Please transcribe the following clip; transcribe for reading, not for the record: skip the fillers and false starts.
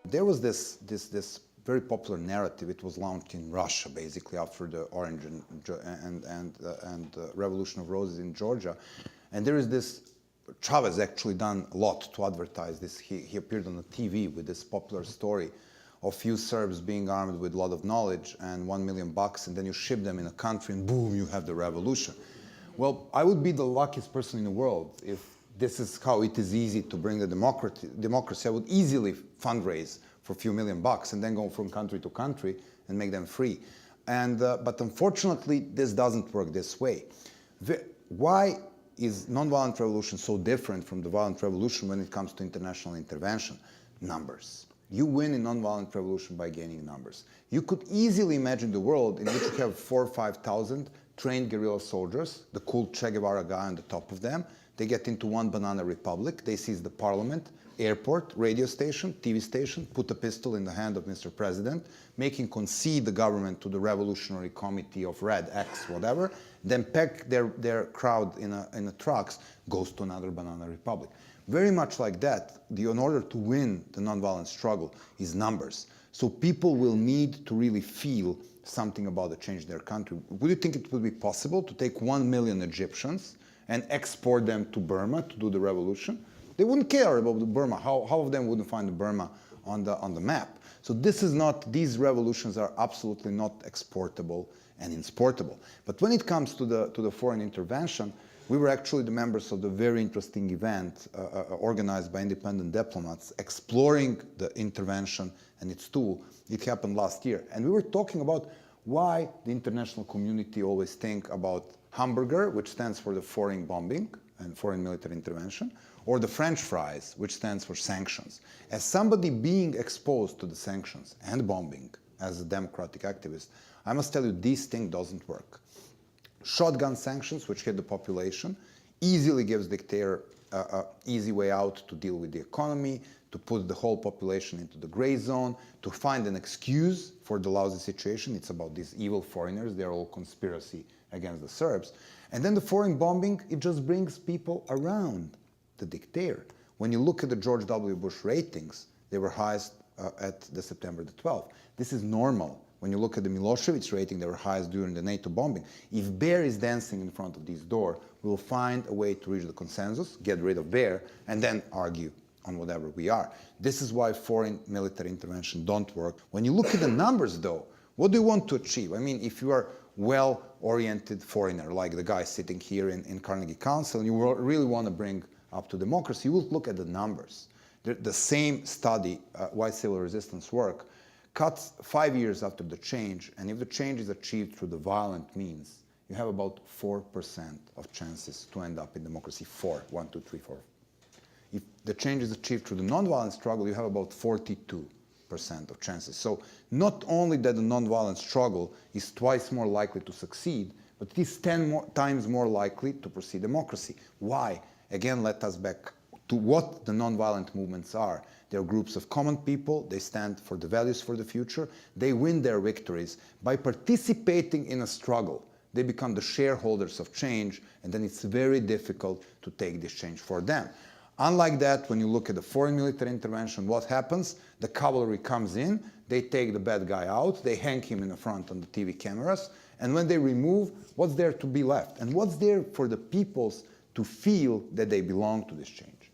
There was this very popular narrative. It was launched in Russia, basically, after the Orange and Revolution of Roses in Georgia. And there is this, Chavez actually done a lot to advertise this. He appeared on the TV with this popular story of few Serbs being armed with a lot of knowledge and $1 million, and then you ship them in a country and boom, you have the revolution. Well, I would be the luckiest person in the world if this is how it is easy to bring the democracy. I would easily fundraise for a few $1 million and then go from country to country and make them free. But unfortunately, this doesn't work this way. Why is nonviolent revolution so different from the violent revolution when it comes to international intervention? Numbers. You win in nonviolent revolution by gaining numbers. You could easily imagine the world in which you have 4,000 or 5,000 trained guerrilla soldiers, the cool Che Guevara guy on the top of them. They get into one banana republic. They seize the parliament, airport, radio station, TV station, put a pistol in the hand of Mr. President, make him concede the government to the Revolutionary Committee of Red X, whatever, then pack their crowd in a trucks, goes to another banana republic. Very much like that, in order to win the nonviolent struggle is numbers. So people will need to really feel something about the change in their country. Would you think it would be possible to take 1 million Egyptians and export them to Burma to do the revolution? They wouldn't care about the Burma. How of them wouldn't find the Burma on the map? So these revolutions are absolutely not exportable and importable. But when it comes to the foreign intervention, we were actually the members of the very interesting event organized by independent diplomats exploring the intervention and its tool. It happened last year. And we were talking about why the international community always think about hamburger, which stands for the foreign bombing and foreign military intervention, or the French fries, which stands for sanctions. As somebody being exposed to the sanctions and bombing as a democratic activist, I must tell you, this thing doesn't work. Shotgun sanctions, which hit the population, easily gives dictator an easy way out to deal with the economy, to put the whole population into the gray zone, to find an excuse for the lousy situation. It's about these evil foreigners. They're all conspiracy against the Serbs. And then the foreign bombing, it just brings people around the dictator. When you look at the George W. Bush ratings, they were highest at the September the 12th. This is normal. When you look at the Milosevic rating, they were highest during the NATO bombing. If Bear is dancing in front of this door, we'll find a way to reach the consensus, get rid of Bear, and then argue on whatever we are. This is why foreign military intervention don't work. When you look at the numbers, though, what do you want to achieve? I mean, if you are well-oriented foreigner, like the guy sitting here in Carnegie Council, and you really want to bring up to democracy, you will look at the numbers. The same study, Why Civil Resistance Work, cuts 5 years after the change, and if the change is achieved through the violent means, you have about 4% of chances to end up in democracy. 4, 1, 2, 3, 4. If the change is achieved through the nonviolent struggle, you have about 42% of chances. So not only that the nonviolent struggle is twice more likely to succeed, but it is 10 times more likely to proceed democracy. Why? Again, let us back to what the nonviolent movements are. They're groups of common people. They stand for the values for the future. They win their victories by participating in a struggle. They become the shareholders of change, and then it's very difficult to take this change for them. Unlike that, when you look at the foreign military intervention, what happens? The cavalry comes in, they take the bad guy out, they hang him in the front on the TV cameras, and when they remove, what's there to be left? And what's there for the peoples to feel that they belong to this change?